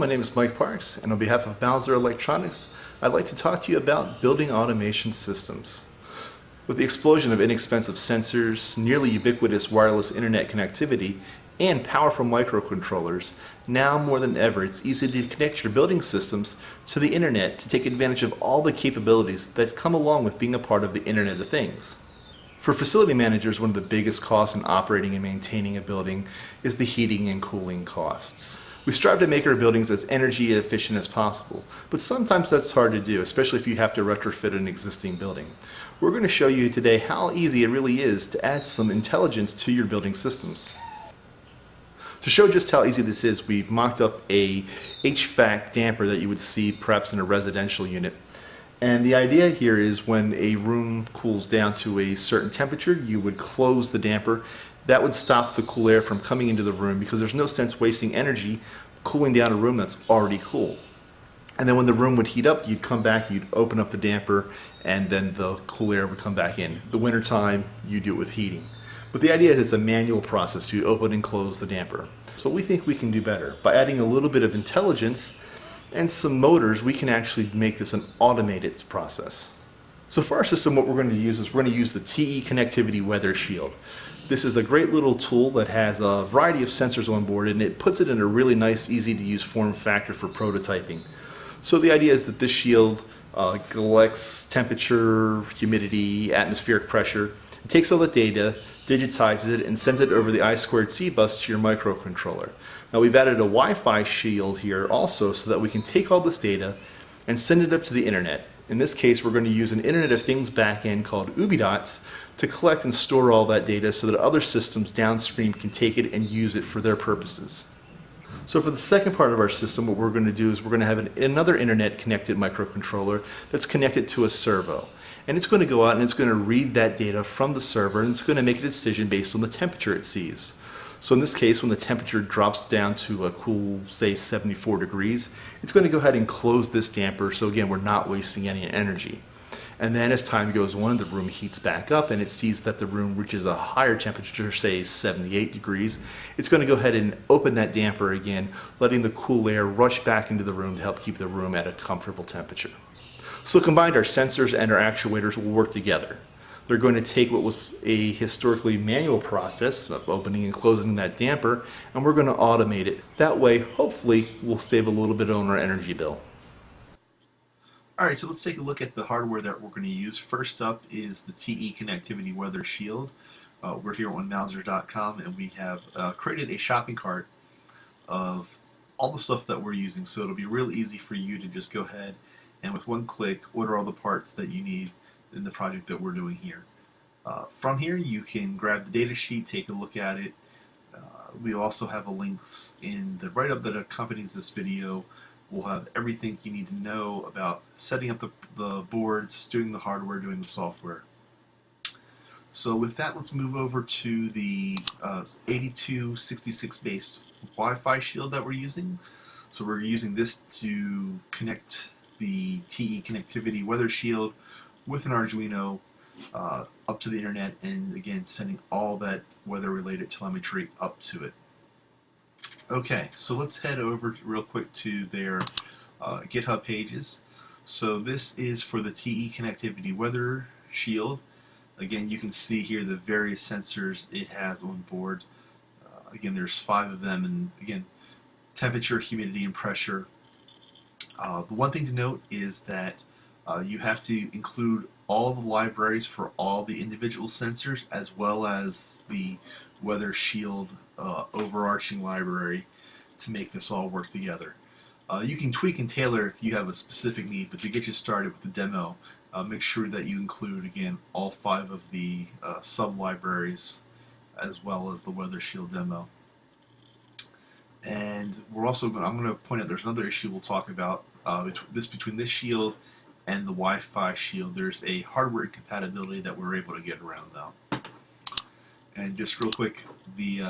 my name is Mike Parks, and on behalf of Bowser Electronics, I'd like to talk to you about building automation systems. With the explosion of inexpensive sensors, nearly ubiquitous wireless internet connectivity, and powerful microcontrollers, now more than ever it's easy to connect your building systems to the internet to take advantage of all the capabilities that come along with being a part of the Internet of Things. For facility managers, one of the biggest costs in operating and maintaining a building is the heating and cooling costs. We strive to make our buildings as energy efficient as possible, but sometimes that's hard to do, especially if you have to retrofit an existing building. We're going to show you today how easy it really is to add some intelligence to your building systems. To show just how easy this is, we've mocked up a HVAC damper that you would see perhaps in a residential unit. And the idea here is when a room cools down to a certain temperature, you would close the damper. That would stop the cool air from coming into the room because there's no sense wasting energy cooling down a room that's already cool. And then when the room would heat up, you'd come back, you'd open up the damper, and then the cool air would come back in. The wintertime, you do it with heating. But the idea is it's a manual process. You open and close the damper. So we think we can do better. By adding a little bit of intelligence and some motors, we can actually make this an automated process. So for our system, what we're going to use is we're going to use the TE Connectivity Weather Shield. This is a great little tool that has a variety of sensors on board, and it puts it in a really nice, easy to use form factor for prototyping. So the idea is that this shield collects temperature, humidity, atmospheric pressure. It takes all the data, digitizes it, and sends it over the I2C bus to your microcontroller. Now we've added a Wi-Fi shield here also so that we can take all this data and send it up to the internet. In this case, we're going to use an Internet of Things backend called UbiDots to collect and store all that data so that other systems downstream can take it and use it for their purposes. So for the second part of our system, what we're going to do is we're going to have another internet connected microcontroller that's connected to a servo. And it's going to go out and it's going to read that data from the server, and it's going to make a decision based on the temperature it sees. So in this case, when the temperature drops down to a cool, say 74 degrees, it's going to go ahead and close this damper, so again, we're not wasting any energy. And then as time goes on, the room heats back up and it sees that the room reaches a higher temperature, say 78 degrees. It's going to go ahead and open that damper again, letting the cool air rush back into the room to help keep the room at a comfortable temperature. So combined, our sensors and our actuators will work together. They're going to take what was a historically manual process of opening and closing that damper, and we're going to automate it. That way, hopefully, we'll save a little bit on our energy bill. Alright, so let's take a look at the hardware that we're going to use. First up is the TE Connectivity Weather Shield. We're here on Mouser.com, and we have created a shopping cart of all the stuff that we're using, so it'll be real easy for you to just go ahead and with one click order all the parts that you need in the project that we're doing here. From here you can grab the data sheet, take a look at it. We also have links in the write-up that accompanies this video. We'll have everything you need to know about setting up the boards, doing the hardware, doing the software. So with that, let's move over to the 8266 based Wi-Fi shield that we're using. So we're using this to connect the TE Connectivity Weather Shield with an Arduino up to the internet, and again sending all that weather related telemetry up to it. Okay, so let's head over real quick to their GitHub pages. So this is for the TE Connectivity Weather Shield. Again, you can see here the various sensors it has on board. Again, there's 5 of them, and again, temperature, humidity, and pressure. The one thing to note is that you have to include all the libraries for all the individual sensors, as well as the Weather Shield overarching library to make this all work together. You can tweak and tailor if you have a specific need, but to get you started with the demo, make sure that you include, again, all 5 of the sub-libraries as well as the Weather Shield demo. And we're also I'm going to point out there's another issue we'll talk about between this shield and the Wi-Fi shield. There's a hardware incompatibility that we're able to get around now. And just real quick, the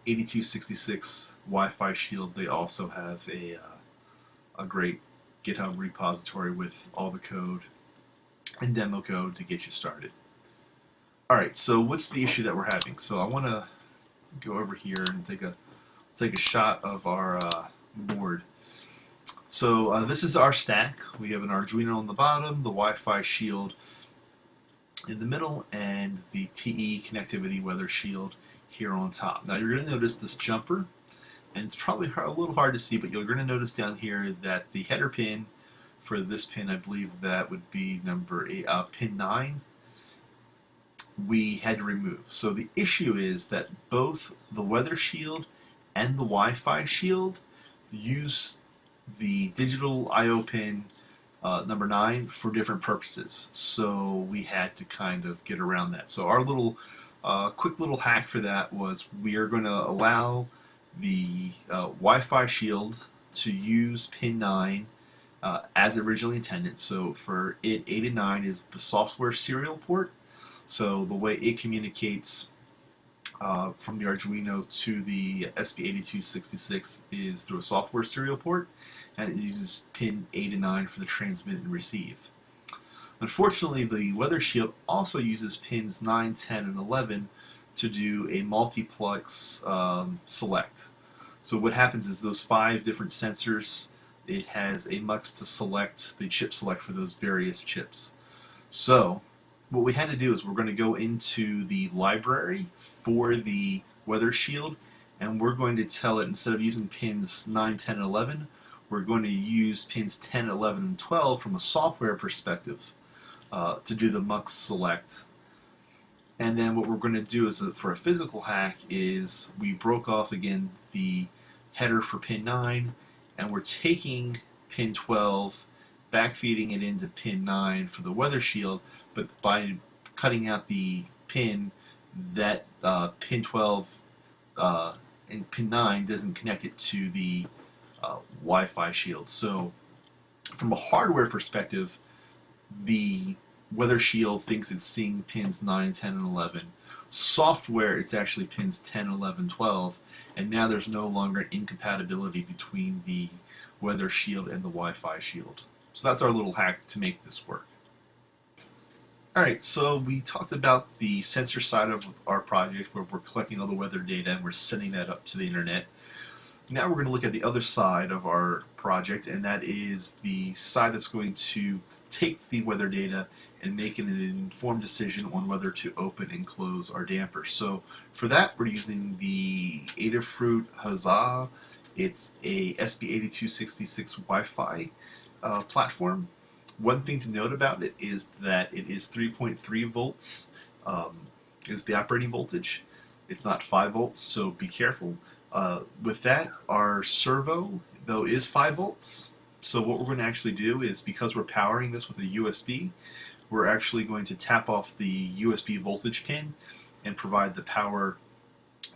8266 Wi-Fi shield, they also have a great GitHub repository with all the code and demo code to get you started. Alright, so what's the issue that we're having? So I want to go over here and take a shot of our board. So this is our stack. We have an Arduino on the bottom, the Wi-Fi shield in the middle, and the TE connectivity weather shield here on top. Now you're going to notice this jumper, and it's probably a little hard to see, but you're going to notice down here that the header pin for this pin, I believe that would be number 8, pin 9, we had to remove. So the issue is that both the weather shield and the Wi-Fi shield use the digital I/O pin number 9 for different purposes. So we had to kind of get around that. So our little quick little hack for that was we are going to allow the Wi-Fi shield to use pin 9 as originally intended. So for it, 8 and 9 is the software serial port. So the way it communicates from the Arduino to the SB8266 is through a software serial port, and it uses pin 8 and 9 for the transmit and receive. Unfortunately, the weather shield also uses pins 9, 10, and 11 to do a multiplex select. So what happens is those 5 different sensors, it has a mux to select the chip select for those various chips. So what we had to do is we're going to go into the library for the weather shield, and we're going to tell it, instead of using pins 9, 10, and 11, we're going to use pins 10, 11, and 12 from a software perspective to do the mux select. And then what we're going to do is, for a physical hack, is we broke off again the header for pin 9, and we're taking pin 12, backfeeding it into pin 9 for the weather shield, but by cutting out the pin, that pin 12 and pin 9 doesn't connect it to the Wi-Fi shield. So from a hardware perspective, the weather shield thinks it's seeing pins 9, 10, and 11. Software, it's actually pins 10, 11, 12, and now there's no longer an incompatibility between the weather shield and the Wi-Fi shield. So that's our little hack to make this work. Alright, so we talked about the sensor side of our project where we're collecting all the weather data and we're sending that up to the internet. Now we're going to look at the other side of our project, and that is the side that's going to take the weather data and make an informed decision on whether to open and close our damper. So for that, we're using the Adafruit Huzzah. It's a SB8266 Wi-Fi platform. One thing to note about it is that it is 3.3 volts is the operating voltage. It's not 5 volts, so be careful. With that, our servo, though, is 5 volts. So what we're going to actually do is, because we're powering this with a USB, we're actually going to tap off the USB voltage pin and provide the power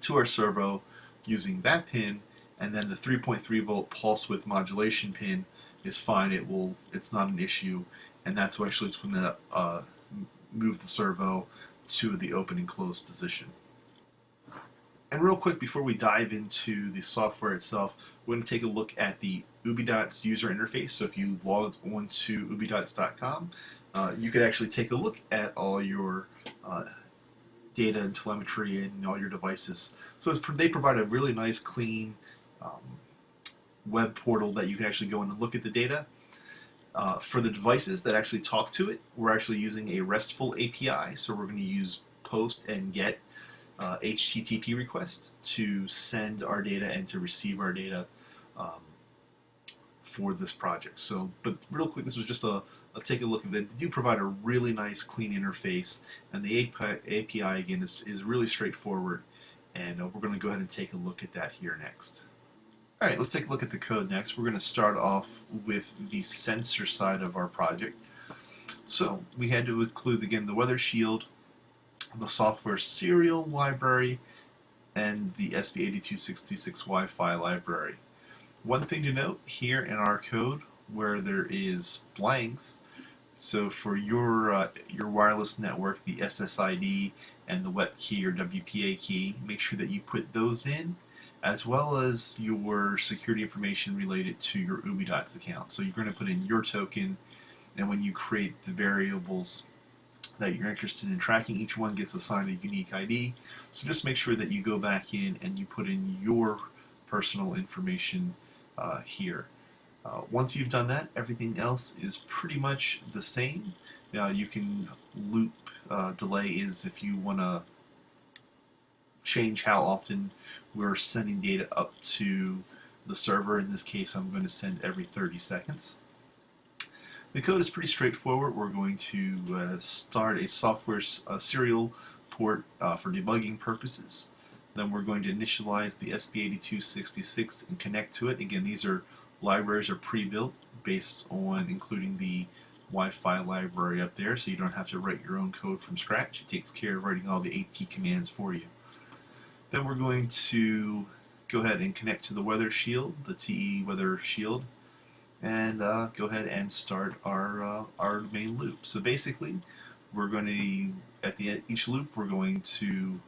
to our servo using that pin, and then the 3.3 volt pulse width modulation pin is fine. It's not an issue, and that's what actually is going to move the servo to the open and close position. And real quick, before we dive into the software itself, we're going to take a look at the UbiDots user interface. So if you log on to ubidots.com, you could actually take a look at all your data and telemetry and all your devices. So they provide a really nice, clean web portal that you can actually go in and look at the data. For the devices that actually talk to it, we're actually using a RESTful API. So we're going to use post and get HTTP request to send our data and to receive our data for this project. So, but real quick, this was just a take a look at it. They do provide a really nice, clean interface, and the API again is really straightforward. And we're going to go ahead and take a look at that here next. All right, let's take a look at the code next. We're going to start off with the sensor side of our project. So we had to include again the weather shield, the software serial library, and the SB8266 Wi-Fi library. One thing to note here in our code, where there is blanks, so for your wireless network, the SSID and the WEP key or WPA key, make sure that you put those in, as well as your security information related to your UbiDots account. So you're going to put in your token, and when you create the variables that you're interested in tracking, each one gets assigned a unique ID. So just make sure that you go back in and you put in your personal information here. Once you've done that, everything else is pretty much the same. You can loop delay is if you want to change how often we're sending data up to the server. In this case, I'm going to send every 30 seconds. The code is pretty straightforward. We're going to start a software serial port for debugging purposes. Then we're going to initialize the SB8266 and connect to it. Again, these are libraries are pre-built based on including the Wi-Fi library up there, so you don't have to write your own code from scratch. It takes care of writing all the AT commands for you. Then we're going to go ahead and connect to the weather shield, the TE weather shield, and go ahead and start our main loop. So basically, we're going to, at the end, each loop, we're going to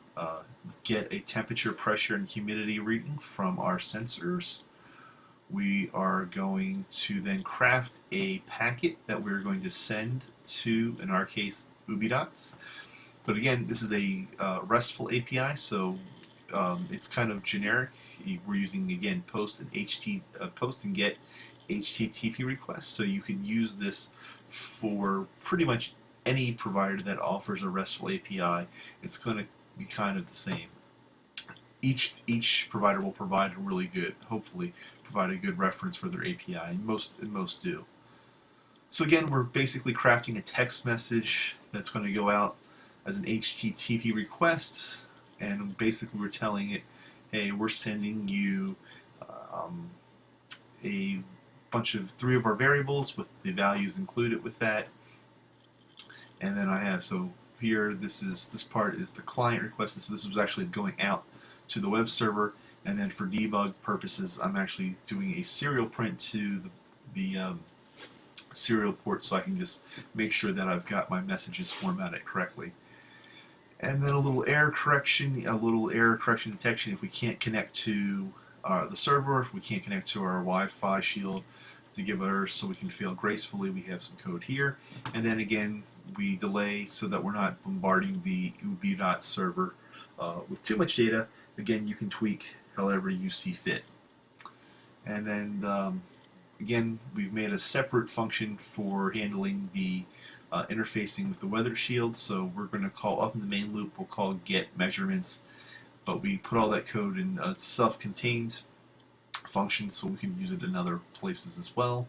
get a temperature, pressure, and humidity reading from our sensors. We are going to then craft a packet that we're going to send to, in our case, UbiDots. But again, this is a RESTful API, so it's kind of generic. We're using, again, post and get HTTP requests, so you can use this for pretty much any provider that offers a RESTful API. It's going to be kind of the same. Each provider will provide a really good, hopefully, provide a good reference for their API, and most do. So again, we're basically crafting a text message that's going to go out as an HTTP request, and basically we're telling it, hey, we're sending you a bunch of 3 of our variables with the values included with that. And then I have, so here, this part is the client request. So this was actually going out to the web server, and then for debug purposes, I'm actually doing a serial print to the serial port, so I can just make sure that I've got my messages formatted correctly. And then a little error correction detection if we can't connect to the server, if we can't connect to our Wi-Fi shield to give errors so we can fail gracefully. We have some code here. And then again, we delay so that we're not bombarding the UbiDots server with too much data. Again, you can tweak however you see fit. And then again, we've made a separate function for handling the interfacing with the weather shield. So we're going to call up in the main loop, we'll call get measurements, but we put all that code in a self-contained function so we can use it in other places as well.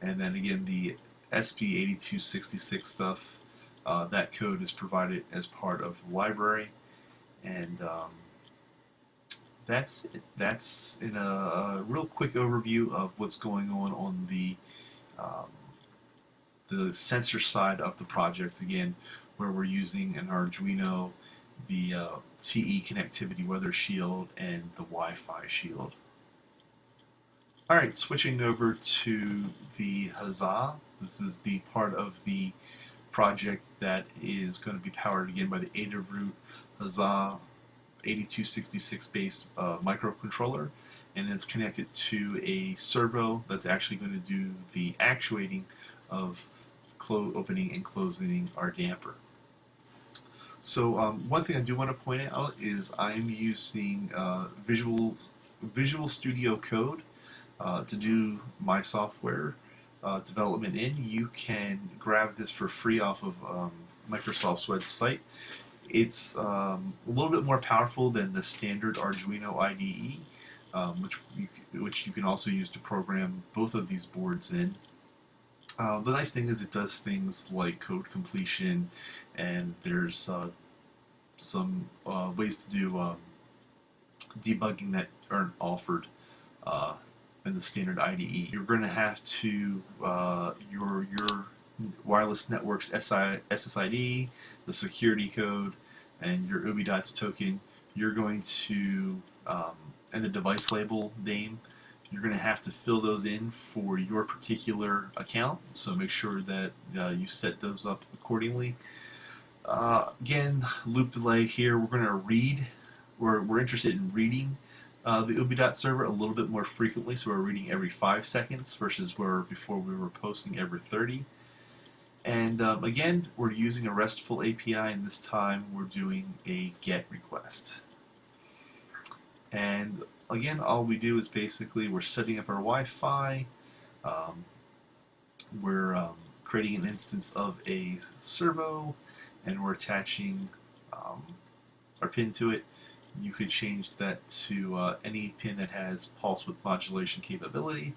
And then again, the SB8266 stuff, that code is provided as part of the library. And that's it. That's in a real quick overview of what's going on the sensor side of the project, again, where we're using an Arduino, the TE connectivity weather shield, and the Wi-Fi shield. Alright, switching over to the Huzzah. This is the part of the project that is going to be powered again by the Adafruit Huzzah 8266 based microcontroller, and it's connected to a servo that's actually going to do the actuating of opening and closing our damper. So one thing I do want to point out is I'm using Visual Studio Code to do my software development in. You can grab this for free off of Microsoft's website. It's a little bit more powerful than the standard Arduino IDE, which you can also use to program both of these boards in. The nice thing is it does things like code completion, and there's some ways to do debugging that aren't offered in the standard IDE. You're going to have to your wireless network's SSID, the security code, and your UbiDots token. You're going to and the device label name. You're going to have to fill those in for your particular account, so make sure that you set those up accordingly. Again, loop delay here. We're going to read. We're interested in reading the UbiDots server a little bit more frequently, so we're reading every 5 seconds versus where before we were posting every 30. And again, we're using a RESTful API, and this time we're doing a GET request. And again, all we do is basically we're setting up our Wi-Fi. We're creating an instance of a servo, and we're attaching our pin to it. You could change that to any pin that has pulse width modulation capability.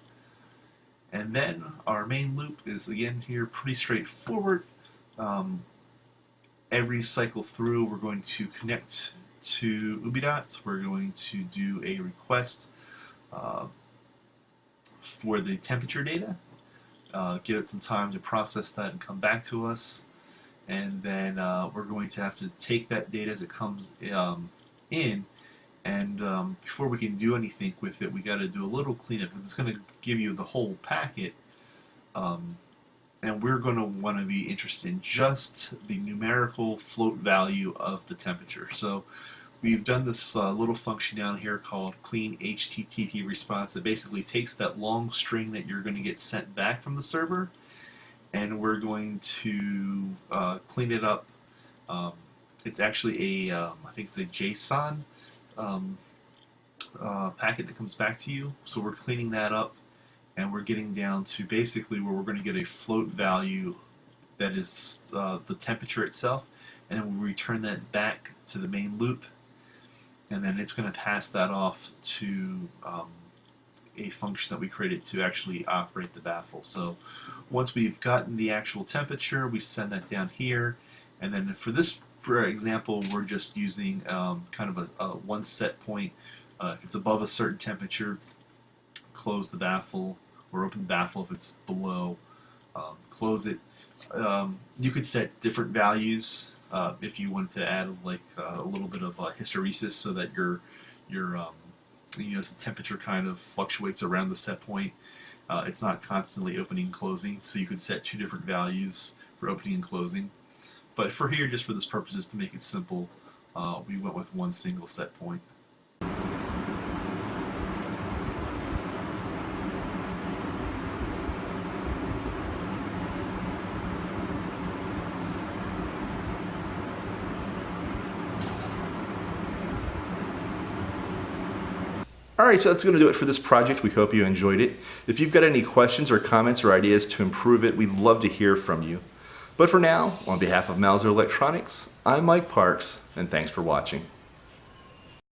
And then our main loop is again here pretty straightforward. Every cycle through, we're going to connect to UbiDots. We're going to do a request for the temperature data, give it some time to process that and come back to us. And then we're going to have to take that data as it comes in, and before we can do anything with it, we got to do a little cleanup, because it's going to give you the whole packet, and we're going to want to be interested in just the numerical float value of the temperature. So we've done this little function down here called clean HTTP response that basically takes that long string that you're going to get sent back from the server, and we're going to clean it up. It's actually I think it's a JSON packet that comes back to you. So we're cleaning that up, and we're getting down to basically where we're going to get a float value that is the temperature itself, and then we return that back to the main loop, and then it's going to pass that off to a function that we created to actually operate the baffle. So once we've gotten the actual temperature, we send that down here, and then for this example, we're just using kind of a one set point. If it's above a certain temperature, close the baffle, or open the baffle. If it's below, close it. You could set different values if you want to add like a little bit of hysteresis, so that your the temperature kind of fluctuates around the set point. It's not constantly opening and closing, so you could set two different values for opening and closing. But for here, just for this purposes, to make it simple, we went with one single set point. Alright, so that's going to do it for this project. We hope you enjoyed it. If you've got any questions or comments or ideas to improve it, we'd love to hear from you. But for now, on behalf of Mauser Electronics, I'm Mike Parks, and thanks for watching.